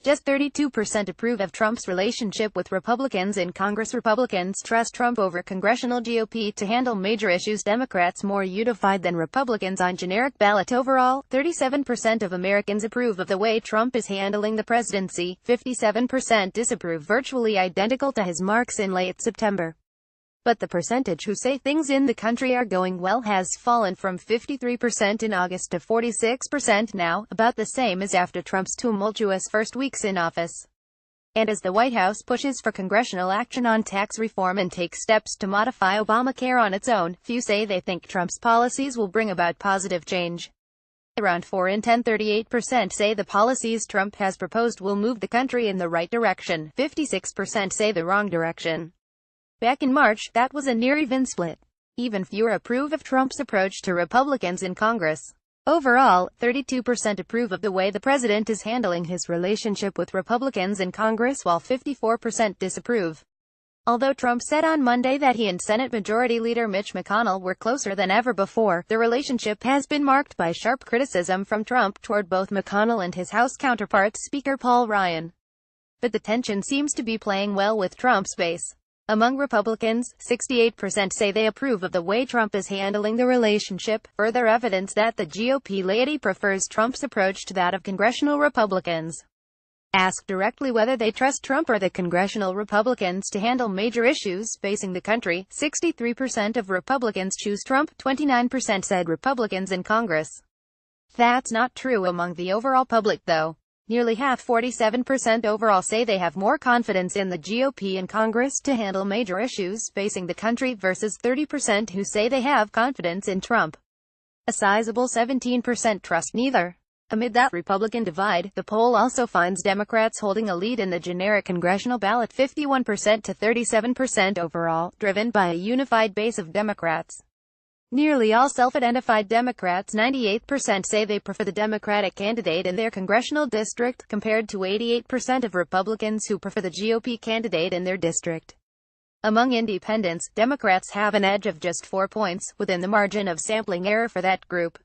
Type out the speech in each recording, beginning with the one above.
Just 32% approve of Trump's relationship with Republicans in Congress. Republicans trust Trump over congressional GOP to handle major issues. Democrats more unified than Republicans on generic ballot. Overall, 37% of Americans approve of the way Trump is handling the presidency, 57% disapprove, virtually identical to his marks in late September. But the percentage who say things in the country are going well has fallen from 53% in August to 46% now, about the same as after Trump's tumultuous first weeks in office. And as the White House pushes for congressional action on tax reform and takes steps to modify Obamacare on its own, few say they think Trump's policies will bring about positive change. Around 4 in 10, 38% say the policies Trump has proposed will move the country in the right direction, 56% say the wrong direction. Back in March, that was a near-even split. Even fewer approve of Trump's approach to Republicans in Congress. Overall, 32% approve of the way the president is handling his relationship with Republicans in Congress, while 54% disapprove. Although Trump said on Monday that he and Senate Majority Leader Mitch McConnell were closer than ever before, the relationship has been marked by sharp criticism from Trump toward both McConnell and his House counterpart, Speaker Paul Ryan. But the tension seems to be playing well with Trump's base. Among Republicans, 68% say they approve of the way Trump is handling the relationship, further evidence that the GOP laity prefers Trump's approach to that of congressional Republicans. Asked directly whether they trust Trump or the congressional Republicans to handle major issues facing the country, 63% of Republicans choose Trump, 29% said Republicans in Congress. That's not true among the overall public though. Nearly half, 47% overall, say they have more confidence in the GOP in Congress to handle major issues facing the country versus 30% who say they have confidence in Trump. A sizable 17% trust neither. Amid that Republican divide, the poll also finds Democrats holding a lead in the generic congressional ballot, 51% to 37% overall, driven by a unified base of Democrats. Nearly all self-identified Democrats, 98%, say they prefer the Democratic candidate in their congressional district, compared to 88% of Republicans who prefer the GOP candidate in their district. Among independents, Democrats have an edge of just 4 points, within the margin of sampling error for that group.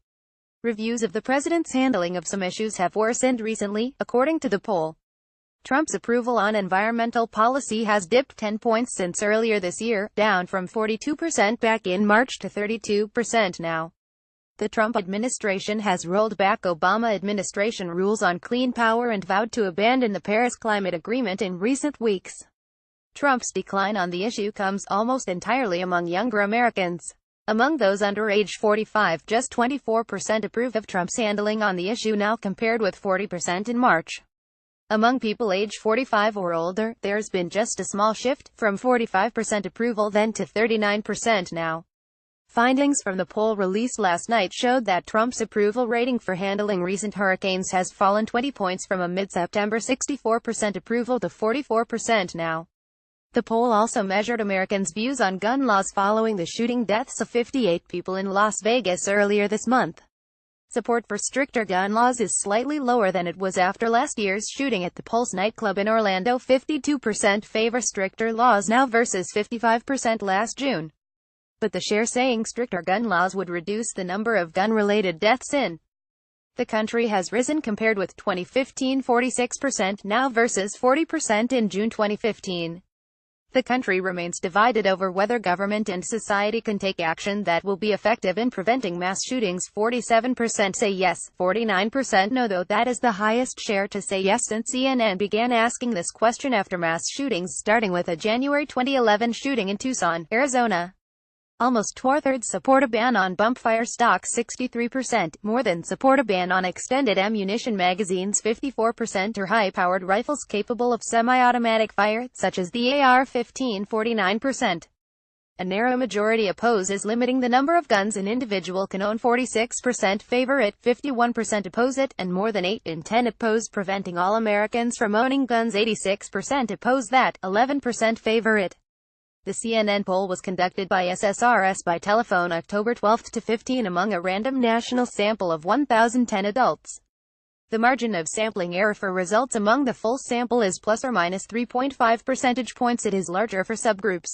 Reviews of the president's handling of some issues have worsened recently, according to the poll. Trump's approval on environmental policy has dipped 10 points since earlier this year, down from 42% back in March to 32% now. The Trump administration has rolled back Obama administration rules on clean power and vowed to abandon the Paris Climate Agreement in recent weeks. Trump's decline on the issue comes almost entirely among younger Americans. Among those under age 45, just 24% approve of Trump's handling on the issue now, compared with 40% in March. Among people age 45 or older, there's been just a small shift, from 45% approval then to 39% now. Findings from the poll released last night showed that Trump's approval rating for handling recent hurricanes has fallen 20 points from a mid-September 64% approval to 44% now. The poll also measured Americans' views on gun laws following the shooting deaths of 58 people in Las Vegas earlier this month. Support for stricter gun laws is slightly lower than it was after last year's shooting at the Pulse nightclub in Orlando. 52% favor stricter laws now versus 55% last June. But the share saying stricter gun laws would reduce the number of gun-related deaths in the country has risen, compared with 2015, 46% now versus 40% in June 2015. The country remains divided over whether government and society can take action that will be effective in preventing mass shootings. 47% say yes, 49% no, though that is the highest share to say yes since CNN began asking this question after mass shootings, starting with a January 2011 shooting in Tucson, Arizona. Almost two-thirds support a ban on bump-fire stock, 63%, more than support a ban on extended ammunition magazines, 54%, or high-powered rifles capable of semi-automatic fire, such as the AR-15, 49%. A narrow majority opposes limiting the number of guns an individual can own, 46% favor it, 51% oppose it, and more than 8 in 10 oppose preventing all Americans from owning guns, 86% oppose that, 11% favor it. The CNN poll was conducted by SSRS by telephone October 12 to 15 among a random national sample of 1,010 adults. The margin of sampling error for results among the full sample is plus or minus 3.5 percentage points. It is larger for subgroups.